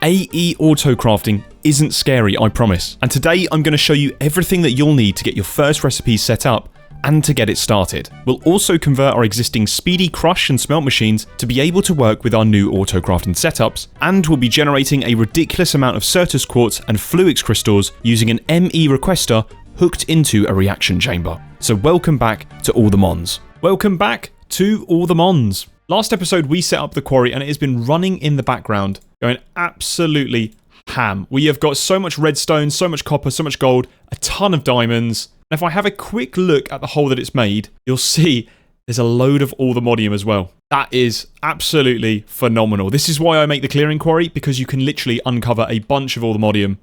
AE autocrafting isn't scary, I promise. And today I'm going to show you everything that you'll need to get your first recipes set up and to get it started. We'll also convert our existing speedy crush and smelt machines to be able to work with our new autocrafting setups, and we'll be generating a ridiculous amount of Certus quartz and fluix crystals using an ME requester hooked into a reaction chamber. So welcome back to AllTheMons. Welcome back to AllTheMons. Last episode we set up the quarry and it has been running in the background, going absolutely ham. We have got so much redstone, so much copper, so much gold, a ton of diamonds. And if I have a quick look at the hole that it's made, you'll see there's a load of AllTheModium as well. That is absolutely phenomenal. This is why I make the clearing quarry, because you can literally uncover a bunch of AllTheModium.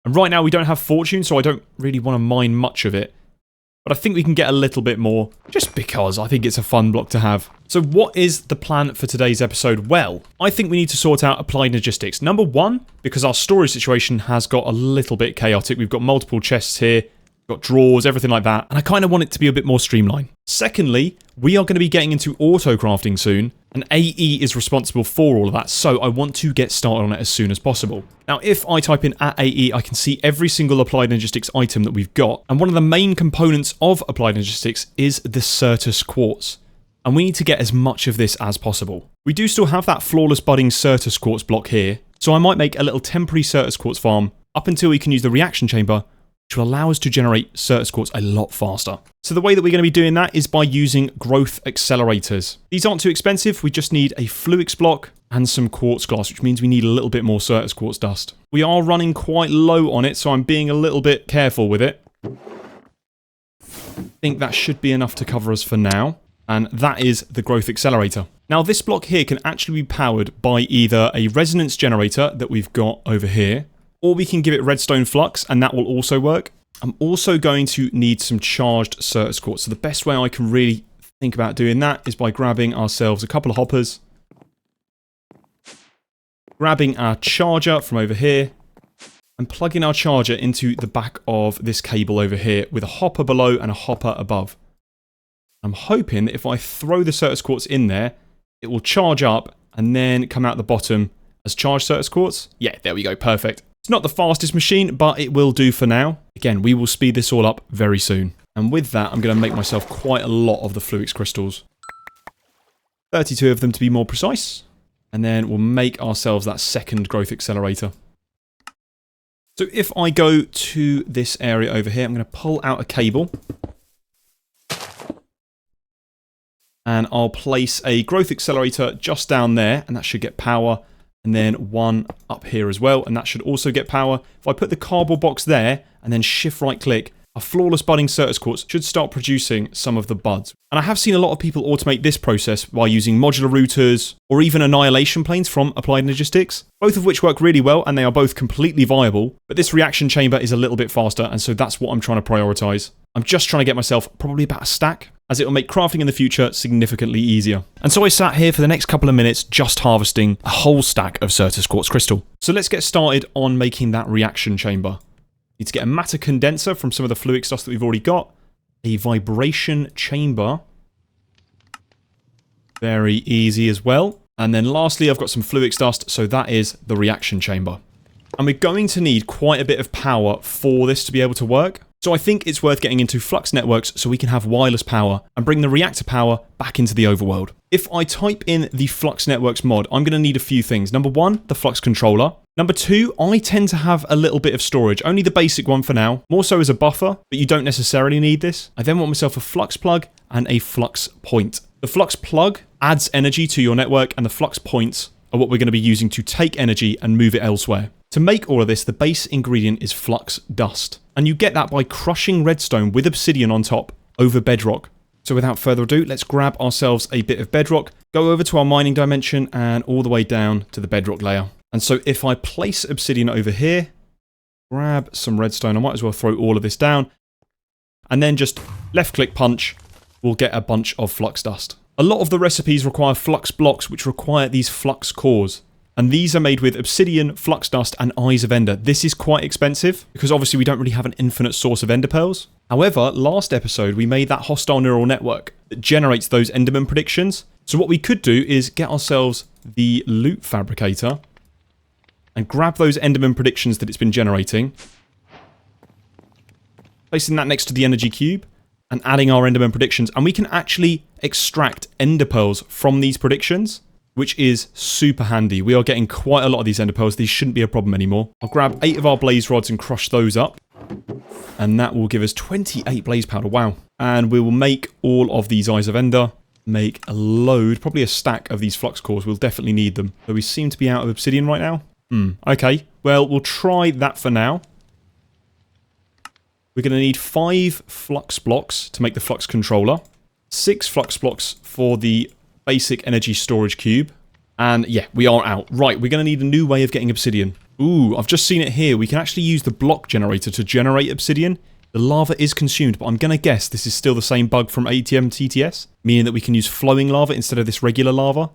And right now we don't have fortune, so I don't really want to mine much of it. But I think we can get a little bit more, just because I think it's a fun block to have. So what is the plan for today's episode? Well, I think we need to sort out applied logistics. Number one, because our storage situation has got a little bit chaotic. We've got multiple chests here, got drawers, everything like that, and I kind of want it to be a bit more streamlined. Secondly, we are going to be getting into autocrafting soon, and AE is responsible for all of that, so I want to get started on it as soon as possible. Now, if I type in @AE, I can see every single applied logistics item that we've got, and one of the main components of applied logistics is the Certus quartz, and we need to get as much of this as possible. We do still have that flawless budding Certus quartz block here, so I might make a little temporary Certus quartz farm up until we can use the reaction chamber, which will allow us to generate Certus quartz a lot faster. So the way that we're going to be doing that is by using growth accelerators. These aren't too expensive, we just need a fluix block and some quartz glass, which means we need a little bit more Certus quartz dust. We are running quite low on it, so I'm being a little bit careful with it. I think that should be enough to cover us for now, and that is the growth accelerator. Now this block here can actually be powered by either a resonance generator that we've got over here, or we can give it redstone flux and that will also work. I'm also going to need some charged Certus quartz. So the best way I can really think about doing that is by grabbing ourselves a couple of hoppers, grabbing our charger from over here, and plugging our charger into the back of this cable over here with a hopper below and a hopper above. I'm hoping that if I throw the Certus quartz in there, it will charge up and then come out the bottom as charged Certus quartz. Yeah, there we go, perfect. It's not the fastest machine, but it will do for now. Again, we will speed this all up very soon. And with that, I'm going to make myself quite a lot of the fluix crystals. 32 of them to be more precise. And then we'll make ourselves that second growth accelerator. So if I go to this area over here, I'm going to pull out a cable. And I'll place a growth accelerator just down there, and that should get power. And then one up here as well, and that should also get power. If I put the cardboard box there and then shift right click, a flawless budding Certus quartz should start producing some of the buds. And I have seen a lot of people automate this process by using modular routers or even annihilation planes from applied logistics, both of which work really well and they are both completely viable, but this reaction chamber is a little bit faster, and so that's what I'm trying to prioritize. I'm just trying to get myself probably about a stack, as it will make crafting in the future significantly easier. And so I sat here for the next couple of minutes just harvesting a whole stack of Certus quartz crystal. So let's get started on making that reaction chamber. Need to get a matter condenser from some of the fluix dust that we've already got. A vibration chamber. Very easy as well. And then lastly, I've got some fluix dust, so that is the reaction chamber. And we're going to need quite a bit of power for this to be able to work. So I think it's worth getting into flux networks so we can have wireless power and bring the reactor power back into the overworld. If I type in the flux networks mod, I'm going to need a few things. Number one, the flux controller. Number two, I tend to have a little bit of storage, only the basic one for now, more so as a buffer, but you don't necessarily need this. I then want myself a flux plug and a flux point. The flux plug adds energy to your network, and the flux points are what we're going to be using to take energy and move it elsewhere. To make all of this, the base ingredient is flux dust, and you get that by crushing redstone with obsidian on top over bedrock. So without further ado, let's grab ourselves a bit of bedrock, go over to our mining dimension and all the way down to the bedrock layer. And so if I place obsidian over here, grab some redstone, I might as well throw all of this down, and then just left click punch, we'll get a bunch of flux dust. A lot of the recipes require flux blocks, which require these flux cores. And these are made with obsidian, flux dust, and eyes of ender. This is quite expensive, because obviously we don't really have an infinite source of ender pearls. However, last episode we made that hostile neural network that generates those enderman predictions. So what we could do is get ourselves the loot fabricator and grab those Enderman predictions that it's been generating, placing that next to the energy cube, and adding our Enderman predictions, and we can actually extract Ender Pearls from these predictions, which is super handy. We are getting quite a lot of these Ender Pearls. These shouldn't be a problem anymore. I'll grab 8 of our blaze rods and crush those up, and that will give us 28 blaze powder. Wow. And we will make all of these Eyes of Ender, make a load, probably a stack of these flux cores. We'll definitely need them. But we seem to be out of obsidian right now. Okay, well, we'll try that for now. We're going to need 5 flux blocks to make the flux controller, 6 flux blocks for the basic energy storage cube, and yeah, we are out. Right, we're going to need a new way of getting obsidian. Ooh, I've just seen it here. We can actually use the block generator to generate obsidian. The lava is consumed, but I'm going to guess this is still the same bug from ATM TTS, meaning that we can use flowing lava instead of this regular lava.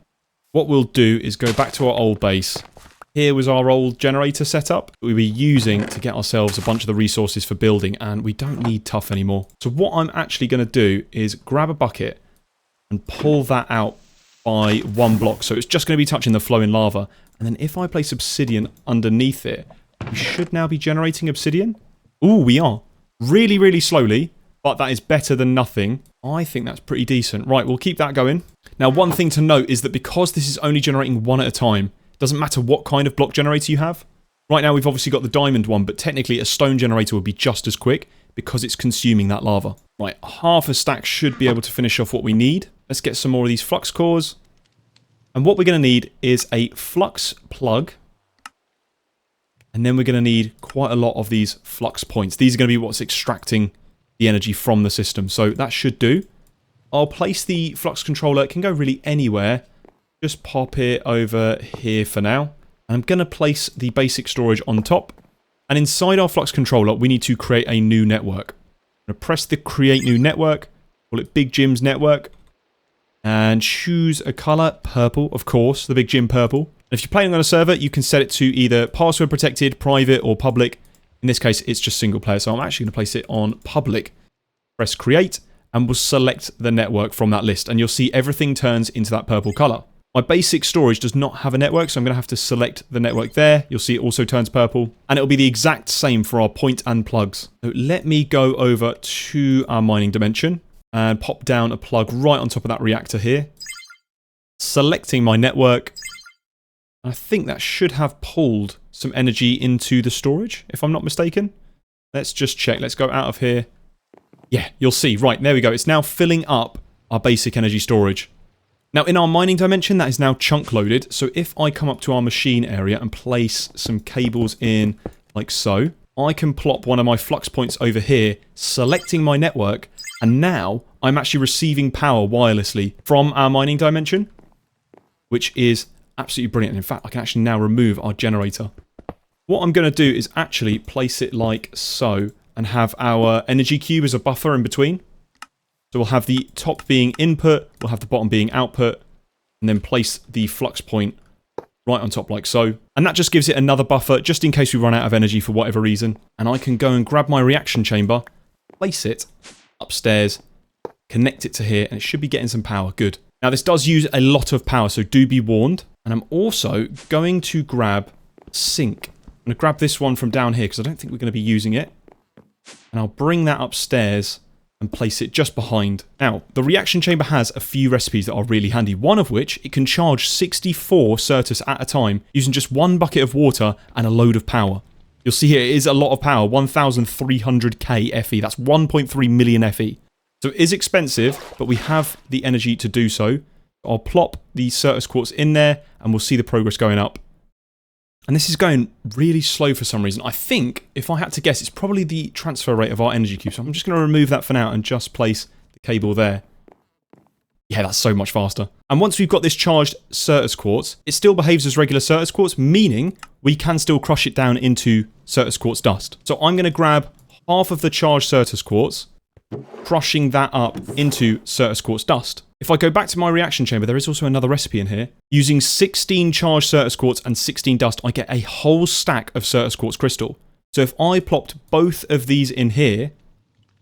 What we'll do is go back to our old base. Here was our old generator setup we were using to get ourselves a bunch of the resources for building, and we don't need tuff anymore. So what I'm actually going to do is grab a bucket and pull that out by 1 block. So it's just going to be touching the flowing lava. And then if I place obsidian underneath it, we should now be generating obsidian. Ooh, we are. Really, really slowly, but that is better than nothing. I think that's pretty decent. Right, we'll keep that going. Now, one thing to note is that because this is only generating 1 at a time, doesn't matter what kind of block generator you have. Right now we've obviously got the diamond one, but technically a stone generator would be just as quick because it's consuming that lava. Right, half a stack should be able to finish off what we need. Let's get some more of these flux cores. And what we're going to need is a flux plug. And then we're going to need quite a lot of these flux points. These are going to be what's extracting the energy from the system. So that should do. I'll place the flux controller. It can go really anywhere. Just pop it over here for now. I'm going to place the basic storage on top. And inside our flux controller, we need to create a new network. I'm going to press the create new network. Call it Big Jim's network. And choose a color, purple, of course, the Big Jim purple. If you're playing on a server, you can set it to either password protected, private, or public. In this case, it's just single player, so I'm actually going to place it on public. Press create, and we'll select the network from that list, and you'll see everything turns into that purple color. My basic storage does not have a network, so I'm going to have to select the network there. You'll see it also turns purple, and it'll be the exact same for our point and plugs. So let me go over to our mining dimension and pop down a plug right on top of that reactor here. Selecting my network. I think that should have pulled some energy into the storage, if I'm not mistaken. Let's just check. Let's go out of here. Yeah, you'll see. Right, there we go. It's now filling up our basic energy storage. Now, in our mining dimension, that is now chunk loaded. So if I come up to our machine area and place some cables in like so, I can plop one of my flux points over here, selecting my network, and now I'm actually receiving power wirelessly from our mining dimension, which is absolutely brilliant. And in fact, I can actually now remove our generator. What I'm going to do is actually place it like so and have our energy cube as a buffer in between. So we'll have the top being input, we'll have the bottom being output, and then place the flux point right on top like so. And that just gives it another buffer just in case we run out of energy for whatever reason. And I can go and grab my reaction chamber, place it upstairs, connect it to here, and it should be getting some power. Good. Now this does use a lot of power, so do be warned. And I'm also going to grab a sink. I'm going to grab this one from down here because I don't think we're going to be using it. And I'll bring that upstairs and place it just behind. Now, the reaction chamber has a few recipes that are really handy, one of which it can charge 64 Certus at a time using just 1 bucket of water and a load of power. You'll see here it is a lot of power, 1,300k FE. That's 1.3 million FE. So it is expensive, but we have the energy to do so. I'll plop the Certus quartz in there and we'll see the progress going up. And this is going really slow for some reason. I think, if I had to guess, it's probably the transfer rate of our energy cube. So I'm just going to remove that for now and just place the cable there. Yeah, that's so much faster. And once we've got this charged Certus quartz, it still behaves as regular Certus quartz, meaning we can still crush it down into Certus quartz dust. So I'm going to grab half of the charged Certus quartz, crushing that up into Certus quartz dust. If I go back to my reaction chamber, there is also another recipe in here. Using 16 charged Certus quartz and 16 dust, I get a whole stack of Certus quartz crystal. So if I plopped both of these in here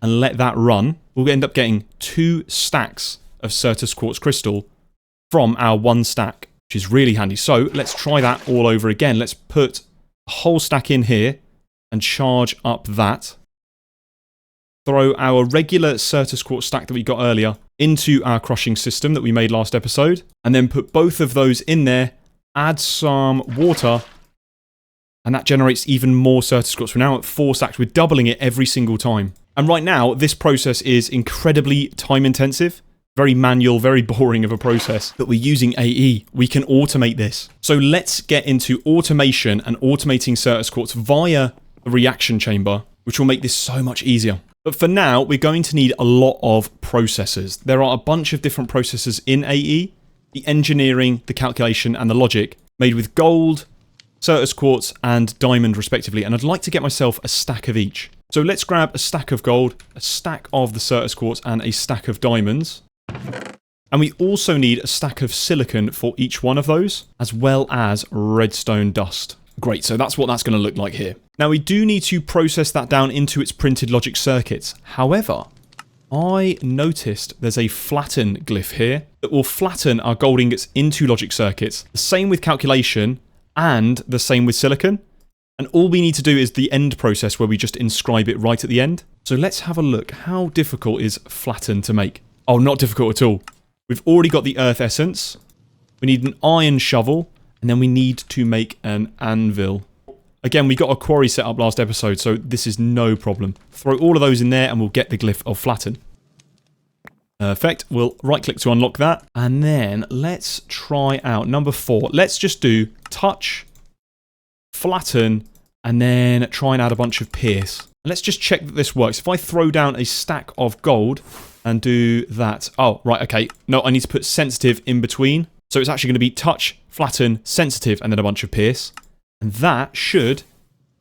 and let that run, we'll end up getting 2 stacks of Certus quartz crystal from our 1 stack, which is really handy. So let's try that all over again. Let's put a whole stack in here and charge up that. Throw our regular Certus quartz stack that we got earlier into our crushing system that we made last episode, and then put both of those in there, add some water, and that generates even more Certus quartz. We're now at 4 stacks. We're doubling it every single time. And right now, this process is incredibly time intensive, very manual, very boring of a process, but we're using AE. We can automate this. So let's get into automation and automating Certus quartz via the reaction chamber, which will make this so much easier. But for now, we're going to need a lot of processors. There are a bunch of different processors in AE, the engineering, the calculation, and the logic, made with gold, Certus quartz, and diamond respectively, and I'd like to get myself a stack of each. So let's grab a stack of gold, a stack of the Certus quartz, and a stack of diamonds. And we also need a stack of silicon for each one of those, as well as redstone dust. Great, so that's what that's going to look like here. Now we do need to process that down into its printed logic circuits. However, I noticed there's a flatten glyph here that will flatten our gold ingots into logic circuits. The same with calculation and the same with silicon. And all we need to do is the end process where we just inscribe it right at the end. So let's have a look. How difficult is flatten to make? Oh, not difficult at all. We've already got the earth essence. We need an iron shovel. And then we need to make an anvil. Again, we got a quarry set up last episode, so this is no problem. Throw all of those in there and we'll get the glyph of flatten. Perfect. We'll right click to unlock that. And then let's try out number 4. Let's just do touch, flatten, and then try and add a bunch of pierce. Let's just check that this works. If I throw down a stack of gold and do that. Oh, right, okay. No, I need to put sensitive in between. So it's actually going to be touch, flatten, sensitive, and then a bunch of pierce. And that should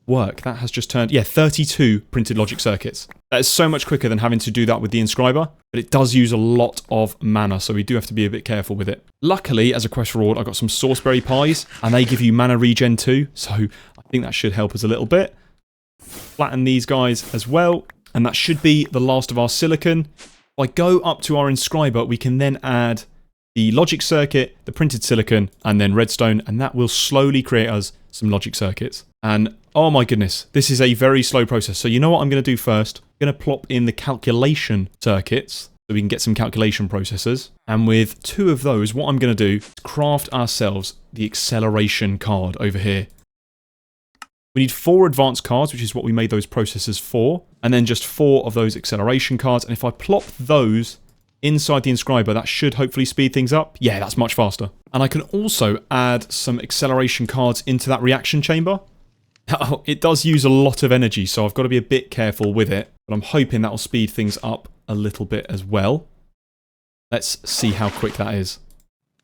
work. That has just turned, 32 printed logic circuits. That is so much quicker than having to do that with the inscriber, but it does use a lot of mana, so we do have to be a bit careful with it. Luckily, as a quest reward, I got some sauceberry pies, and they give you mana regen too, so I think that should help us a little bit. Flatten these guys as well, and that should be the last of our silicon. If I go up to our inscriber, we can then add the logic circuit, the printed silicon, and then redstone, and that will slowly create us some logic circuits. And oh my goodness, this is a very slow process. So you know what I'm going to do first? I'm going to plop in the calculation circuits so we can get some calculation processors. And with 2 of those, what I'm going to do is craft ourselves the acceleration card over here. We need 4 advanced cards, which is what we made those processors for, and then just 4 of those acceleration cards. And if I plop those inside the inscriber, that should hopefully speed things up. Yeah, that's much faster. And I can also add some acceleration cards into that reaction chamber. Now, it does use a lot of energy, so I've got to be a bit careful with it, but I'm hoping that will speed things up a little bit as well. Let's see how quick that is.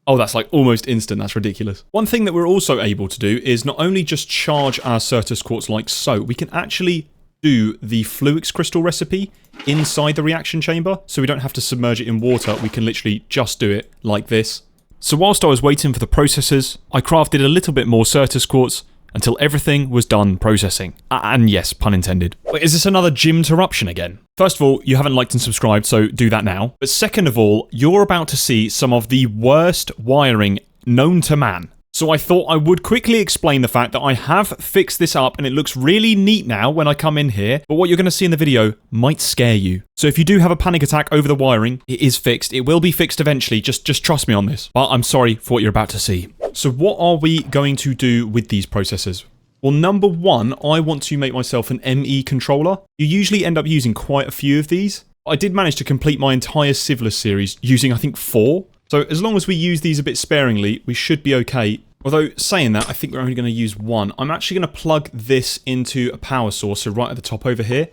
Oh, that's like almost instant. That's ridiculous. One thing that we're also able to do is not only just charge our Certus quartz like so, we can actually do the fluix crystal recipe inside the reaction chamber, so we don't have to submerge it in water. We can literally just do it like this. So whilst I was waiting for the processors, I crafted a little bit more Certus quartz until everything was done processing. And yes, pun intended. Wait, is this another gym-terruption again? First of all, you haven't liked and subscribed, so do that now. But second of all, you're about to see some of the worst wiring known to man. So I thought I would quickly explain the fact that I have fixed this up and it looks really neat now when I come in here, but what you're going to see in the video might scare you. So if you do have a panic attack over the wiring, it is fixed. It will be fixed eventually, just trust me on this. But I'm sorry for what you're about to see. So what are we going to do with these processors? Well, number 1, I want to make myself an ME controller. You usually end up using quite a few of these. I did manage to complete my entire Civilus series using, I think, 4. So as long as we use these a bit sparingly, we should be okay. Although, saying that, I think we're only going to use 1. I'm actually going to plug this into a power source, so right at the top over here.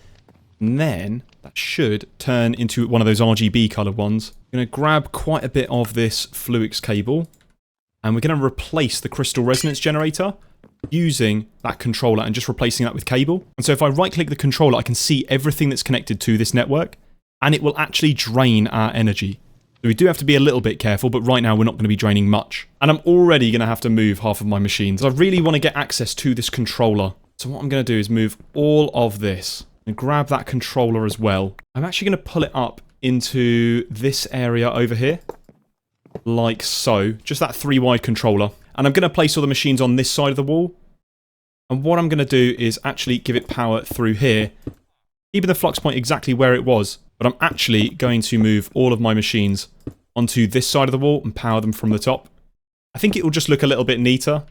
And then, that should turn into one of those RGB coloured ones. I'm going to grab quite a bit of this fluix cable. And we're going to replace the crystal resonance generator using that controller and just replacing that with cable. And so if I right-click the controller, I can see everything that's connected to this network. And it will actually drain our energy. So we do have to be a little bit careful, but right now we're not going to be draining much. And I'm already going to have to move half of my machines. I really want to get access to this controller. So what I'm going to do is move all of this and grab that controller as well. I'm actually going to pull it up into this area over here. Like so. Just that 3 wide controller. And I'm going to place all the machines on this side of the wall. And what I'm going to do is actually give it power through here, keeping the flux point exactly where it was, but I'm actually going to move all of my machines onto this side of the wall and power them from the top. I think it will just look a little bit neater,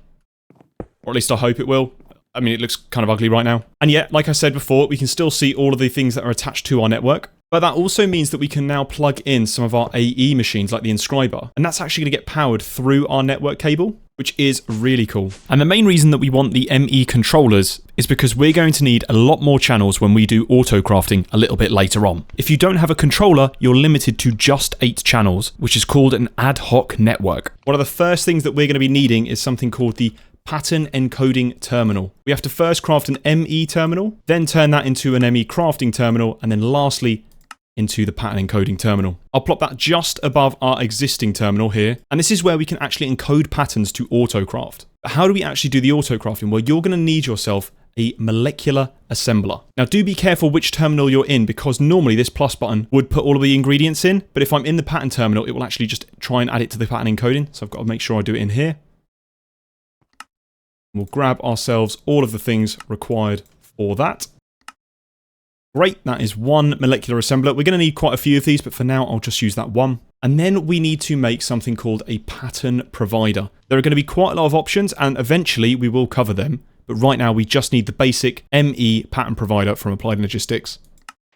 or at least I hope it will. I mean, it looks kind of ugly right now. And yet, like I said before, we can still see all of the things that are attached to our network. But that also means that we can now plug in some of our AE machines, like the inscriber. And that's actually going to get powered through our network cable, which is really cool. And the main reason that we want the ME controllers is because we're going to need a lot more channels when we do auto crafting a little bit later on. If you don't have a controller, you're limited to just 8 channels, which is called an ad hoc network. One of the first things that we're going to be needing is something called the pattern encoding terminal. We have to first craft an ME terminal, then turn that into an ME crafting terminal, and then lastly into the pattern encoding terminal. I'll plop that just above our existing terminal here, and this is where we can actually encode patterns to autocraft. But how do we actually do the autocrafting? Well, you're going to need yourself a molecular assembler. Now do be careful which terminal you're in, because normally this plus button would put all of the ingredients in, but if I'm in the pattern terminal, it will actually just try and add it to the pattern encoding. So I've got to make sure I do it in here. We'll grab ourselves all of the things required for that. Great, that is one molecular assembler. We're going to need quite a few of these, but for now I'll just use that one. And then we need to make something called a pattern provider. There are going to be quite a lot of options, and eventually we will cover them. But right now we just need the basic ME pattern provider from Applied Logistics.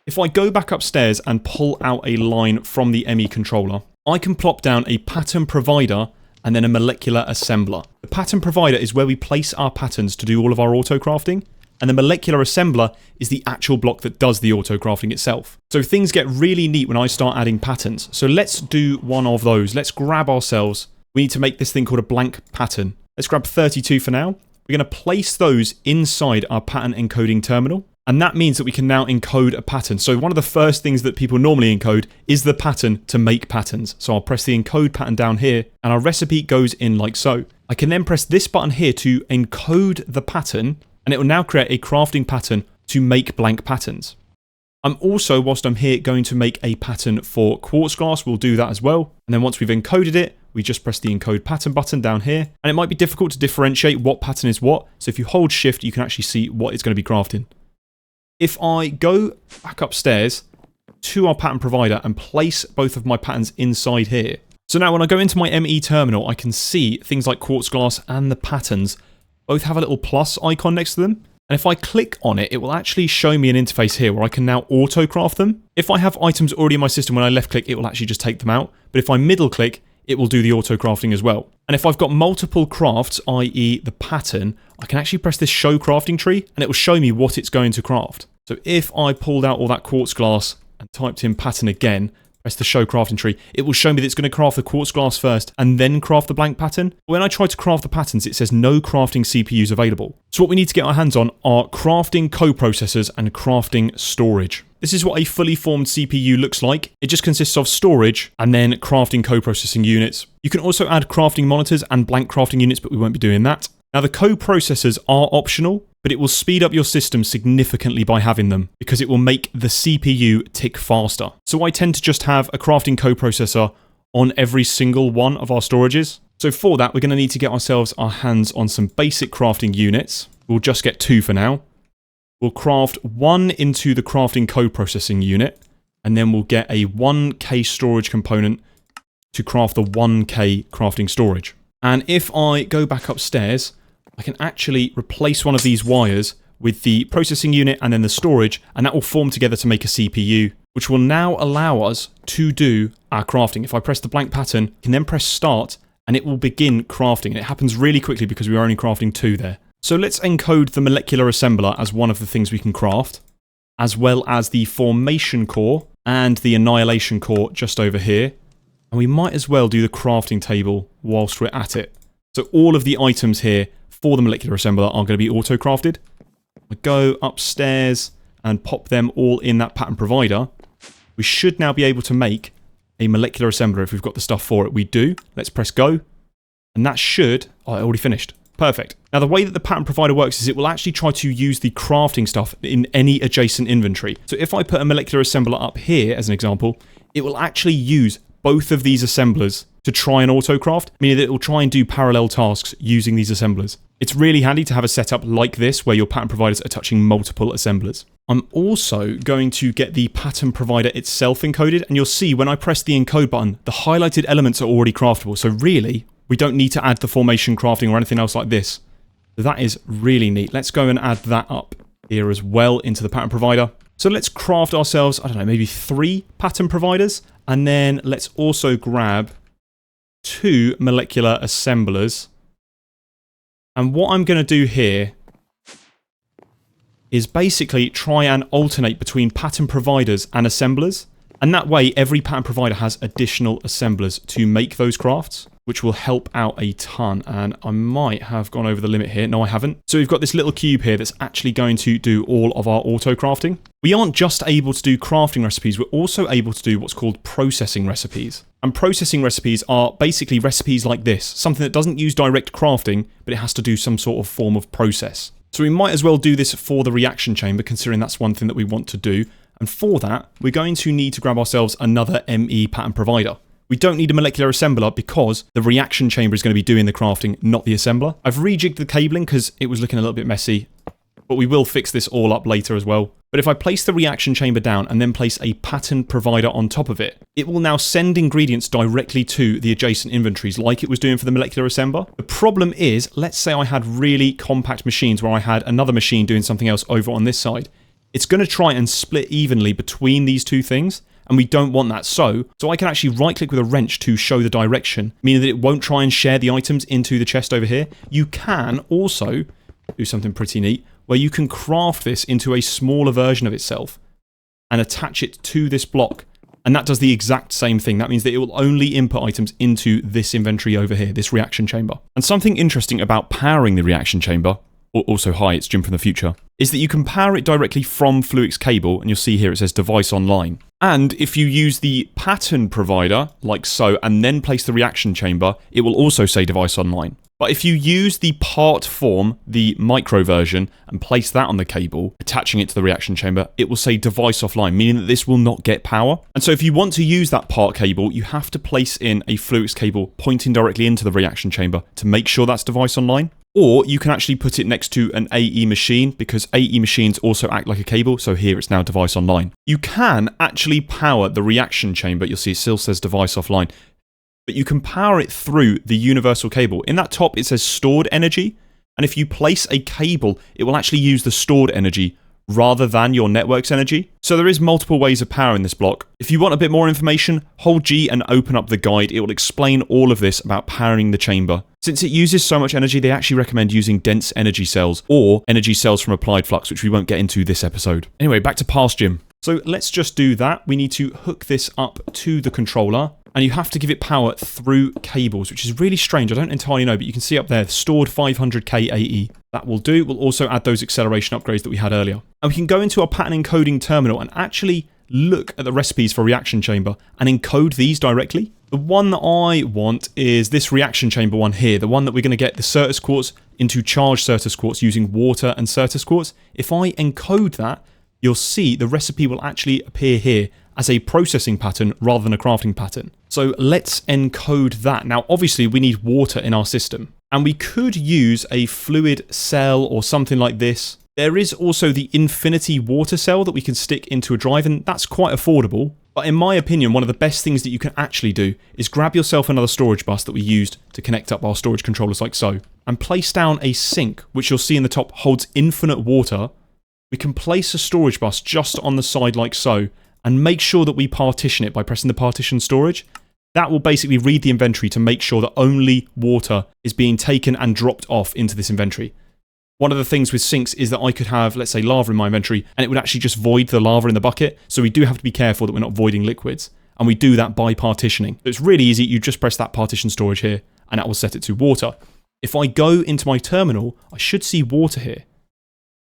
If I go back upstairs and pull out a line from the ME controller, I can plop down a pattern provider and then a molecular assembler. The pattern provider is where we place our patterns to do all of our autocrafting, and the molecular assembler is the actual block that does the autocrafting itself. So things get really neat when I start adding patterns. So let's do one of those. Let's grab ourselves, we need to make this thing called a blank pattern. Let's grab 32 for now. We're going to place those inside our pattern encoding terminal. And that means that we can now encode a pattern. So one of the first things that people normally encode is the pattern to make patterns. So I'll press the encode pattern down here, and our recipe goes in like so. I can then press this button here to encode the pattern, and it will now create a crafting pattern to make blank patterns. I'm also, whilst I'm here, going to make a pattern for quartz glass. We'll do that as well. And then once we've encoded it, we just press the encode pattern button down here. And it might be difficult to differentiate what pattern is what. So if you hold shift, you can actually see what it's going to be crafting. If I go back upstairs to our pattern provider and place both of my patterns inside here. So now when I go into my ME terminal, I can see things like quartz glass and the patterns both have a little plus icon next to them. And if I click on it, it will actually show me an interface here where I can now auto-craft them. If I have items already in my system, when I left click, it will actually just take them out. But if I middle click, it will do the auto-crafting as well. And if I've got multiple crafts, i.e. the pattern, I can actually press this show crafting tree and it will show me what it's going to craft. So if I pulled out all that quartz glass and typed in pattern again, press the show crafting tree, it will show me that it's going to craft the quartz glass first and then craft the blank pattern. When I try to craft the patterns, it says no crafting CPUs available. So what we need to get our hands on are crafting coprocessors and crafting storage. This is what a fully formed CPU looks like. It just consists of storage and then crafting coprocessing units. You can also add crafting monitors and blank crafting units, but we won't be doing that. Now the coprocessors are optional, but it will speed up your system significantly by having them, because it will make the CPU tick faster. So I tend to just have a crafting coprocessor on every single one of our storages. So for that, we're going to need to get ourselves our hands on some basic crafting units. We'll just get 2 for now. We'll craft 1 into the crafting coprocessing unit, and then we'll get a 1K storage component to craft the 1K crafting storage. And if I go back upstairs, I can actually replace one of these wires with the processing unit and then the storage, and that will form together to make a CPU, which will now allow us to do our crafting. If I press the blank pattern, I can then press start, and it will begin crafting. And it happens really quickly because we are only crafting 2 there. So let's encode the molecular assembler as one of the things we can craft, as well as the formation core and the annihilation core just over here. And we might as well do the crafting table whilst we're at it. So all of the items here for the molecular assembler are going to be auto-crafted. I go upstairs and pop them all in that pattern provider. We should now be able to make a molecular assembler if we've got the stuff for it. We do. Let's press go. And that should... Oh, I already finished. Perfect. Now the way that the pattern provider works is it will actually try to use the crafting stuff in any adjacent inventory. So if I put a molecular assembler up here as an example, it will actually use both of these assemblers to try and autocraft, meaning that it will try and do parallel tasks using these assemblers. It's really handy to have a setup like this where your pattern providers are touching multiple assemblers. I'm also going to get the pattern provider itself encoded, and you'll see when I press the encode button, the highlighted elements are already craftable. So really, we don't need to add the formation crafting or anything else like this. So that is really neat. Let's go and add that up here as well into the pattern provider. So let's craft ourselves, I don't know, maybe 3 pattern providers, and then let's also grab 2 molecular assemblers. And what I'm going to do here is basically try and alternate between pattern providers and assemblers. And that way, every pattern provider has additional assemblers to make those crafts, which will help out a ton. And I might have gone over the limit here. No, I haven't. So we've got this little cube here that's actually going to do all of our auto crafting. We aren't just able to do crafting recipes, we're also able to do what's called processing recipes. And processing recipes are basically recipes like this, something that doesn't use direct crafting, but it has to do some sort of form of process. So we might as well do this for the reaction chamber, considering that's one thing that we want to do. And for that, we're going to need to grab ourselves another ME pattern provider. We don't need a molecular assembler because the reaction chamber is going to be doing the crafting, not the assembler. I've rejigged the cabling because it was looking a little bit messy, but we will fix this all up later as well. But if I place the reaction chamber down and then place a pattern provider on top of it, it will now send ingredients directly to the adjacent inventories like it was doing for the molecular assembler. The problem is, let's say I had really compact machines where I had another machine doing something else over on this side. It's going to try and split evenly between these two things, and we don't want that. So I can actually right click with a wrench to show the direction, meaning that it won't try and share the items into the chest over here. You can also do something pretty neat, where you can craft this into a smaller version of itself and attach it to this block. And that does the exact same thing. That means that it will only input items into this inventory over here, this reaction chamber. And something interesting about powering the reaction chamber, also hi, it's Jim from the future, is that you can power it directly from fluix cable, and you'll see here it says device online. And if you use the pattern provider, like so, and then place the reaction chamber, it will also say device online. But if you use the part form, the micro version, and place that on the cable, attaching it to the reaction chamber, it will say device offline, meaning that this will not get power. And so if you want to use that part cable, you have to place in a fluix cable pointing directly into the reaction chamber to make sure that's device online. Or you can actually put it next to an AE machine, because AE machines also act like a cable, so here it's now device online. You can actually power the reaction chamber, you'll see it still says device offline, but you can power it through the universal cable. In that top it says stored energy, and if you place a cable, it will actually use the stored energy rather than your network's energy. So there is multiple ways of powering this block. If you want a bit more information, hold G and open up the guide. It will explain all of this about powering the chamber. Since it uses so much energy, they actually recommend using dense energy cells or energy cells from applied flux, which we won't get into this episode. Anyway, back to past Jim. So let's just do that. We need to hook this up to the controller, and you have to give it power through cables, which is really strange. I don't entirely know, but you can see up there, stored 500k AE. That will do. We'll also add those acceleration upgrades that we had earlier. And we can go into our pattern encoding terminal and actually look at the recipes for reaction chamber and encode these directly. The one that I want is this reaction chamber one here, the one that we're going to get the Certus quartz into charged Certus quartz using water and Certus quartz. If I encode that, you'll see the recipe will actually appear here as a processing pattern rather than a crafting pattern. So let's encode that. Now obviously we need water in our system, and we could use a fluid cell or something like this. There is also the infinity water cell that we can stick into a drive, and that's quite affordable. But in my opinion, one of the best things that you can actually do is grab yourself another storage bus that we used to connect up our storage controllers like so, and place down a sink, which you'll see in the top holds infinite water. We can place a storage bus just on the side like so, and make sure that we partition it by pressing the partition storage. That will basically read the inventory to make sure that only water is being taken and dropped off into this inventory. One of the things with sinks is that I could have, let's say, lava in my inventory, and it would actually just void the lava in the bucket. So we do have to be careful that we're not voiding liquids. And we do that by partitioning. So it's really easy. You just press that partition storage here, and that will set it to water. If I go into my terminal, I should see water here.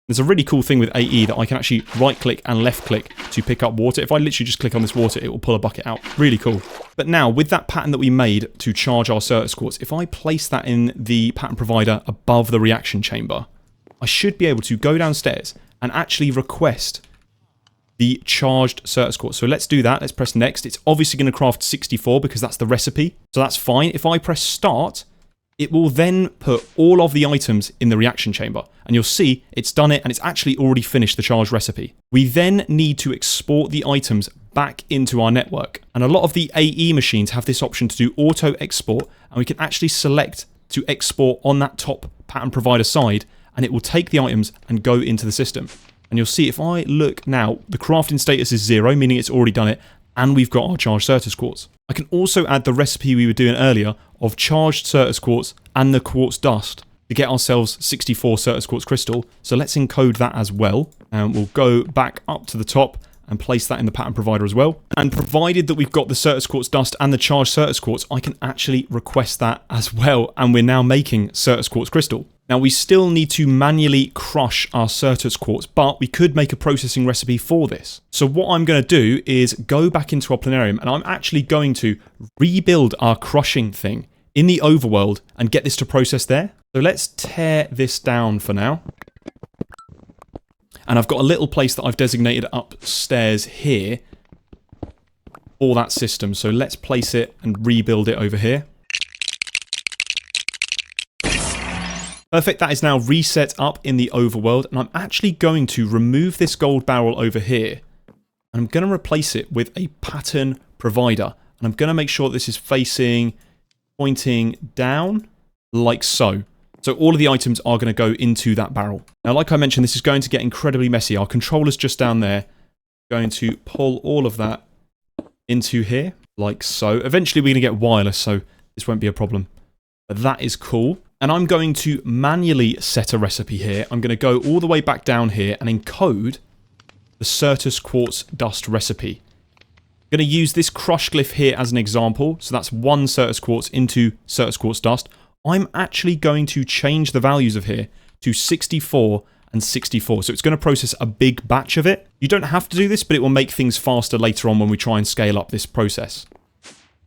There's a really cool thing with AE that I can actually right click and left click to pick up water. If I literally just click on this water, it will pull a bucket out. Really cool. But now with that pattern that we made to charge our Certus quartz, if I place that in the pattern provider above the reaction chamber, I should be able to go downstairs and actually request the charged Certus quartz. So let's do that. Let's press next. It's obviously going to craft 64 because that's the recipe. So that's fine. If I press start, it will then put all of the items in the reaction chamber. And you'll see it's done it and it's actually already finished the charge recipe. We then need to export the items back into our network. And a lot of the AE machines have this option to do auto export, and we can actually select to export on that top pattern provider side, and it will take the items and go into the system. And you'll see if I look now, the crafting status is 0, meaning it's already done it, and we've got our charged Certus quartz. I can also add the recipe we were doing earlier of charged Certus quartz and the quartz dust to get ourselves 64 Certus quartz crystal. So let's encode that as well, and we'll go back up to the top and place that in the pattern provider as well. And provided that we've got the Certus quartz dust and the charged Certus quartz, I can actually request that as well, and we're now making Certus quartz crystal. Now we still need to manually crush our Certus quartz, but we could make a processing recipe for this. So what I'm going to do is go back into our planarium, and I'm actually going to rebuild our crushing thing in the overworld and get this to process there. So let's tear this down for now. And I've got a little place that I've designated upstairs here for that system. So let's place it and rebuild it over here. Perfect, that is now reset up in the overworld, and I'm actually going to remove this gold barrel over here, and I'm going to replace it with a pattern provider, and I'm going to make sure this is pointing down, like so. So all of the items are going to go into that barrel. Now, like I mentioned, this is going to get incredibly messy. Our controller's just down there, going to pull all of that into here, like so. Eventually we're going to get wireless, so this won't be a problem, but that is cool. And I'm going to manually set a recipe here. I'm going to go all the way back down here and encode the Certus quartz dust recipe. I'm going to use this crush glyph here as an example. So that's 1 Certus quartz into Certus quartz dust. I'm actually going to change the values of here to 64 and 64. So it's going to process a big batch of it. You don't have to do this, but it will make things faster later on when we try and scale up this process.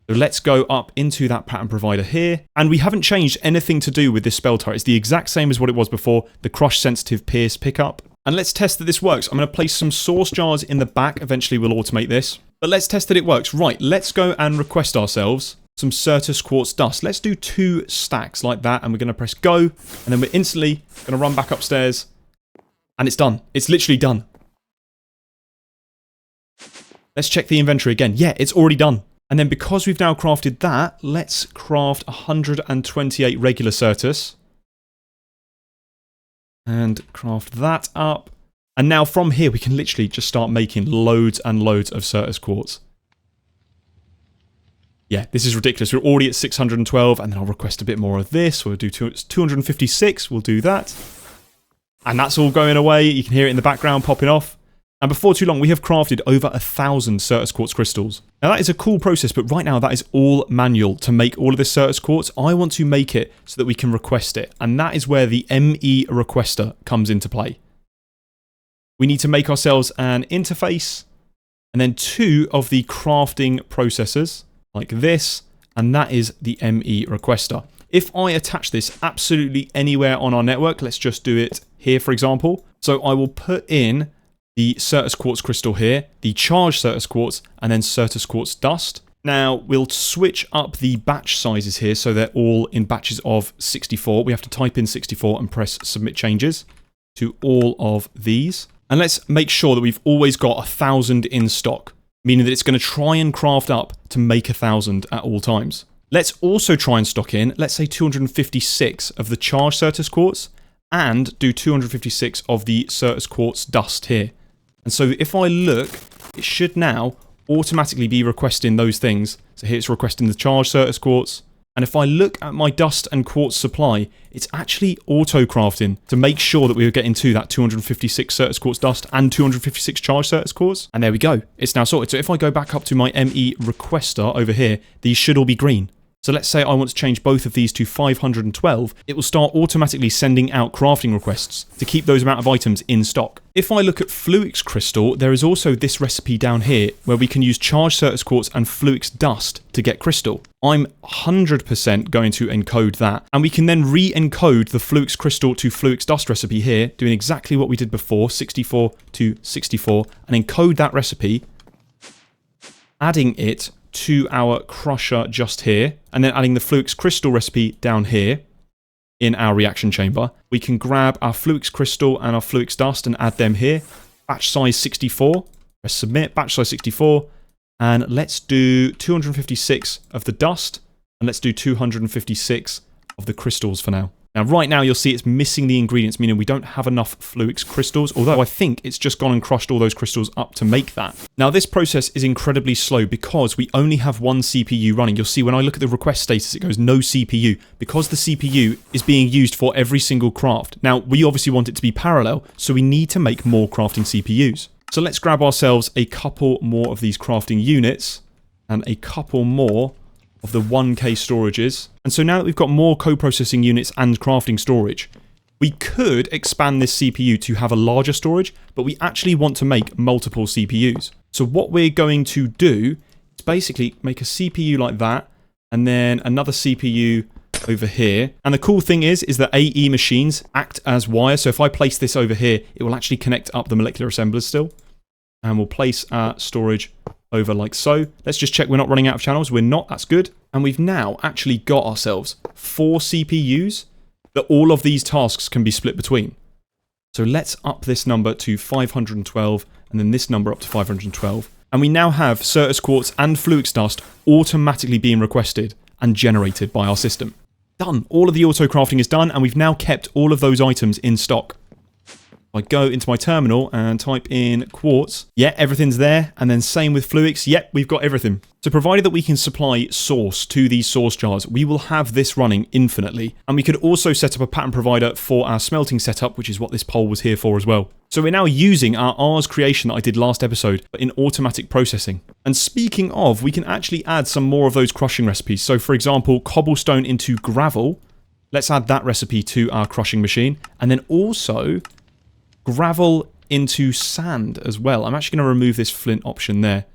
So let's go up into that pattern provider here. And we haven't changed anything to do with this spell turret. It's the exact same as what it was before, the crush sensitive pierce pickup. And let's test that this works. I'm going to place some source jars in the back. Eventually we'll automate this. But let's test that it works. Right, let's go and request ourselves some Certus quartz dust. Let's do 2 stacks like that, and we're going to press go, and then we're instantly going to run back upstairs, and it's done. It's literally done. Let's check the inventory again. Yeah, it's already done. And then because we've now crafted that, let's craft 128 regular Certus. And craft that up. And now from here, we can literally just start making loads and loads of Certus quartz. Yeah, this is ridiculous. We're already at 612, and then I'll request a bit more of this. We'll do 256. We'll do that. And that's all going away. You can hear it in the background popping off. And before too long, we have crafted over 1,000 Certus quartz crystals. Now that is a cool process, but right now that is all manual to make all of this Certus quartz. I want to make it so that we can request it. And that is where the ME requester comes into play. We need to make ourselves an interface, and then 2 of the crafting processors, like this, and that is the ME requester. If I attach this absolutely anywhere on our network, let's just do it here, for example. So I will put in the Certus quartz crystal here, the charged Certus quartz, and then Certus quartz dust. Now, we'll switch up the batch sizes here so they're all in batches of 64. We have to type in 64 and press submit changes to all of these. And let's make sure that we've always got 1,000 in stock, meaning that it's going to try and craft up to make 1,000 at all times. Let's also try and stock in, let's say 256 of the charged Certus quartz, and do 256 of the Certus quartz dust here. And so if I look, it should now automatically be requesting those things. So here it's requesting the charged Certus quartz. And if I look at my dust and quartz supply, it's actually auto-crafting to make sure that we are getting to that 256 Certus quartz dust and 256 charged Certus quartz. And there we go. It's now sorted. So if I go back up to my ME requester over here, these should all be green. So let's say I want to change both of these to 512. It will start automatically sending out crafting requests to keep those amount of items in stock. If I look at fluix crystal, there is also this recipe down here where we can use charged Certus quartz and fluix dust to get crystal. I'm 100% going to encode that, and we can then re-encode the fluix crystal to fluix dust recipe here, doing exactly what we did before, 64 to 64, and encode that recipe, adding it to our crusher just here, and then adding the fluix crystal recipe down here in our reaction chamber. We can grab our fluix crystal and our fluix dust and add them here. Batch size 64. Press submit, batch size 64. And let's do 256 of the dust, and let's do 256 of the crystals for now. Now, right now, you'll see it's missing the ingredients, meaning we don't have enough fluix crystals, although I think it's just gone and crushed all those crystals up to make that. Now, this process is incredibly slow because we only have one CPU running. You'll see when I look at the request status, it goes no CPU, because the CPU is being used for every single craft. Now, we obviously want it to be parallel, so we need to make more crafting CPUs. So let's grab ourselves a couple more of these crafting units and a couple more of the 1K storages. And so now that we've got more co-processing units and crafting storage, we could expand this CPU to have a larger storage, but we actually want to make multiple CPUs. So what we're going to do is basically make a CPU like that, and then another CPU over here. And the cool thing is that AE machines act as wires. So if I place this over here, it will actually connect up the molecular assemblers still. And we'll place our storage over like so. Let's just check we're not running out of channels. We're not, that's good. And we've now actually got ourselves 4 CPUs that all of these tasks can be split between. So let's up this number to 512 and then this number up to 512. And we now have Certus quartz and fluix dust automatically being requested and generated by our system. Done. All of the auto crafting is done, and we've now kept all of those items in stock. I go into my terminal and type in quartz. Yeah, everything's there. And then same with fluix. Yep, we've got everything. So provided that we can supply source to these source jars, we will have this running infinitely. And we could also set up a pattern provider for our smelting setup, which is what this poll was here for as well. So we're now using our Rs creation that I did last episode, but in automatic processing. And speaking of, we can actually add some more of those crushing recipes. So for example, cobblestone into gravel. Let's add that recipe to our crushing machine. And then also gravel into sand as well. I'm actually going to remove this flint option there,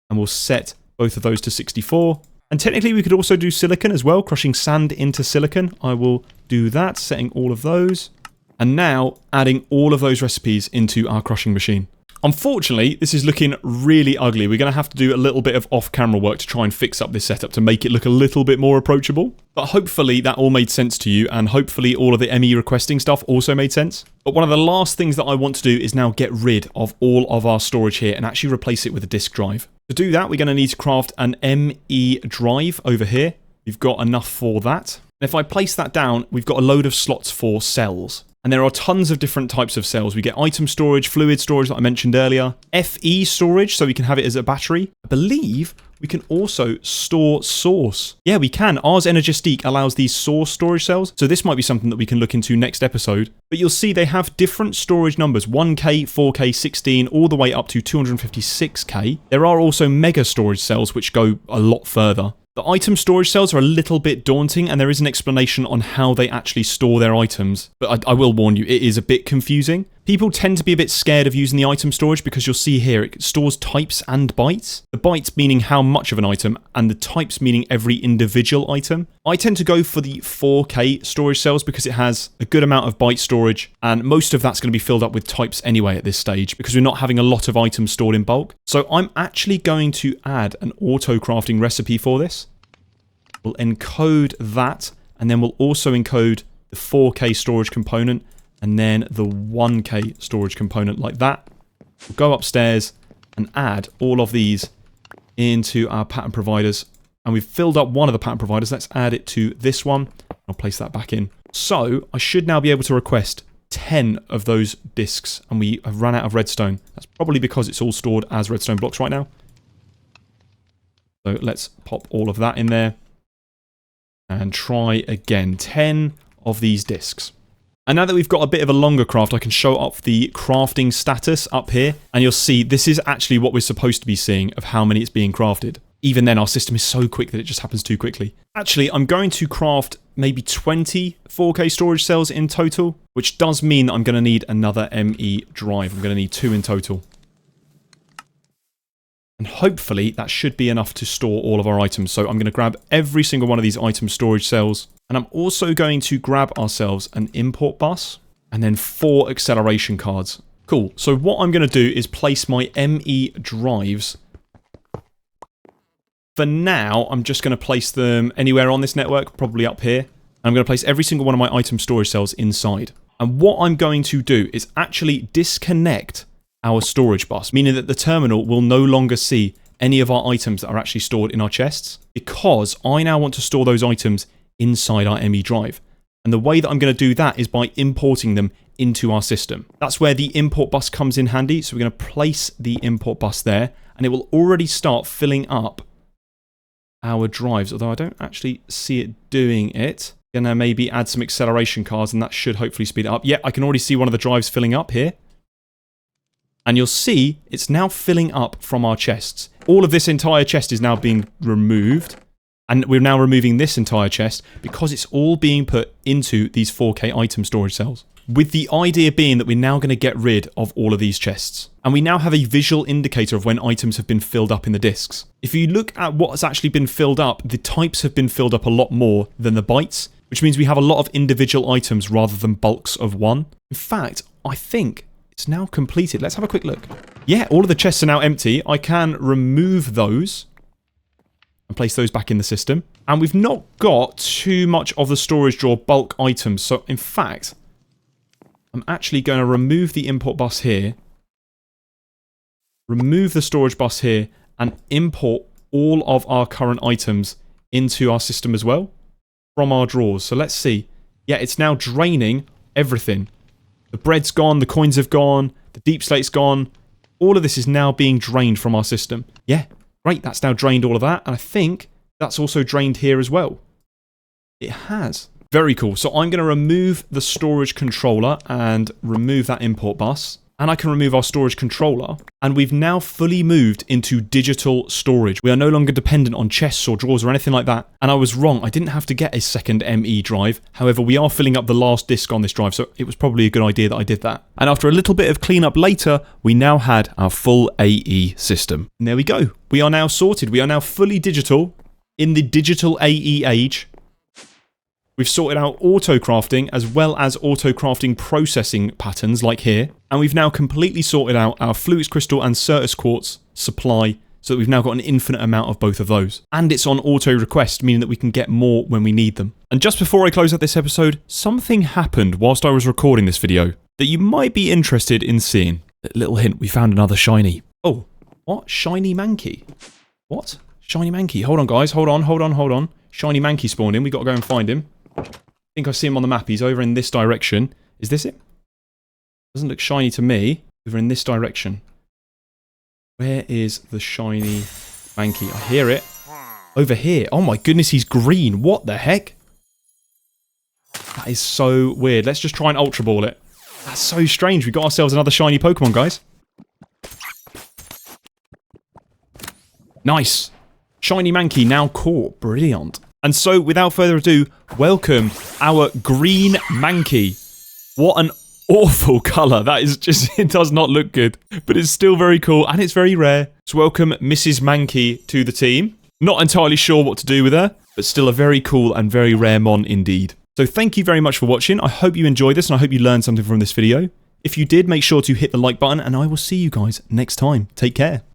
and we'll set both of those to 64. And technically we could also do silicon as well, crushing sand into silicon. I will do that, setting all of those. And now adding all of those recipes into our crushing machine. Unfortunately, this is looking really ugly. We're going to have to do a little bit of off-camera work to try and fix up this setup to make it look a little bit more approachable. But hopefully that all made sense to you, and hopefully all of the ME requesting stuff also made sense. But one of the last things that I want to do is now get rid of all of our storage here and actually replace it with a disk drive. To do that, we're going to need to craft an ME drive over here. We've got enough for that. And if I place that down, we've got a load of slots for cells. And there are tons of different types of cells. We get item storage, fluid storage that I mentioned earlier, FE storage, so we can have it as a battery. I believe we can also store source. Yeah, we can. Ars Energistique allows these source storage cells, so this might be something that we can look into next episode. But you'll see they have different storage numbers, 1K, 4K, 16, all the way up to 256K. There are also mega storage cells which go a lot further. The item storage cells are a little bit daunting, and there is an explanation on how they actually store their items. But I will warn you, it is a bit confusing. People tend to be a bit scared of using the item storage because you'll see here it stores types and bytes. The bytes meaning how much of an item, and the types meaning every individual item. I tend to go for the 4K storage cells because it has a good amount of byte storage, and most of that's going to be filled up with types anyway at this stage because we're not having a lot of items stored in bulk. So I'm actually going to add an auto crafting recipe for this. We'll encode that, and then we'll also encode the 4K storage component and then the 1K storage component like that. We'll go upstairs and add all of these into our pattern providers. And we've filled up one of the pattern providers. Let's add it to this one. I'll place that back in. So I should now be able to request 10 of those discs, and we have run out of redstone. That's probably because it's all stored as redstone blocks right now. So let's pop all of that in there. And try again, 10 of these discs. And now that we've got a bit of a longer craft, I can show off the crafting status up here. And you'll see this is actually what we're supposed to be seeing of how many it's being crafted. Even then, our system is so quick that it just happens too quickly. Actually, I'm going to craft maybe 20 4K storage cells in total, which does mean that I'm going to need another ME drive. I'm going to need 2 in total. And hopefully that should be enough to store all of our items. So I'm going to grab every single one of these item storage cells. And I'm also going to grab ourselves an import bus and then 4 acceleration cards. Cool. So what I'm going to do is place my ME drives For now, I'm just going to place them anywhere on this network, probably up here. I'm going to place every single one of my item storage cells inside. And what I'm going to do is actually disconnect our storage bus, meaning that the terminal will no longer see any of our items that are actually stored in our chests, because I now want to store those items inside our ME drive. And the way that I'm going to do that is by importing them into our system. That's where the import bus comes in handy. So we're going to place the import bus there, and it will already start filling up our drives, although I don't actually see it doing it. Gonna maybe add some acceleration cards, and that should hopefully speed it up. Yeah, I can already see one of the drives filling up here. And you'll see it's now filling up from our chests. All of this entire chest is now being removed. And we're now removing this entire chest because it's all being put into these 4K item storage cells. With the idea being that we're now going to get rid of all of these chests. And we now have a visual indicator of when items have been filled up in the disks. If you look at what has actually been filled up, the types have been filled up a lot more than the bytes, which means we have a lot of individual items rather than bulks of one. In fact, I think it's now completed. Let's have a quick look. Yeah, all of the chests are now empty. I can remove those and place those back in the system. And we've not got too much of the storage drawer bulk items. So in fact, I'm actually going to remove the import bus here, remove the storage bus here, and import all of our current items into our system as well from our drawers. So let's see. Yeah, it's now draining everything. The bread's gone, the coins have gone, the deep slate's gone. All of this is now being drained from our system. Yeah, great, that's now drained all of that. And I think that's also drained here as well. It has. Very cool. So I'm going to remove the storage controller and remove that import bus. And I can remove our storage controller. And we've now fully moved into digital storage. We are no longer dependent on chests or drawers or anything like that. And I was wrong. I didn't have to get a second ME drive. However, we are filling up the last disk on this drive. So it was probably a good idea that I did that. And after a little bit of cleanup later, we now had our full AE system. And there we go. We are now sorted. We are now fully digital in the digital AE age. We've sorted out auto-crafting as well as auto-crafting processing patterns like here. And we've now completely sorted out our fluix crystal and Certus quartz supply so that we've now got an infinite amount of both of those. And it's on auto-request, meaning that we can get more when we need them. And just before I close out this episode, something happened whilst I was recording this video that you might be interested in seeing. A little hint, we found another shiny. Oh, what? Shiny Mankey? What? Shiny Mankey. Hold on, guys. Hold on. Shiny Mankey spawned in. We've got to go and find him. I think I see him on the map. He's over in this direction. Is this it? Doesn't look shiny to me. Over in this direction. Where is the shiny Mankey? I hear it. Over here. Oh my goodness, he's green. What the heck? That is so weird. Let's just try and Ultra Ball it. That's so strange. We got ourselves another shiny Pokemon, guys. Nice. Shiny Mankey now caught. Brilliant. And so, without further ado, welcome our green Mankey. What an awful colour. That is just, it does not look good. But it's still very cool, and it's very rare. So welcome Mrs. Mankey to the team. Not entirely sure what to do with her, but still a very cool and very rare mon indeed. So thank you very much for watching. I hope you enjoyed this, and I hope you learned something from this video. If you did, make sure to hit the like button, and I will see you guys next time. Take care.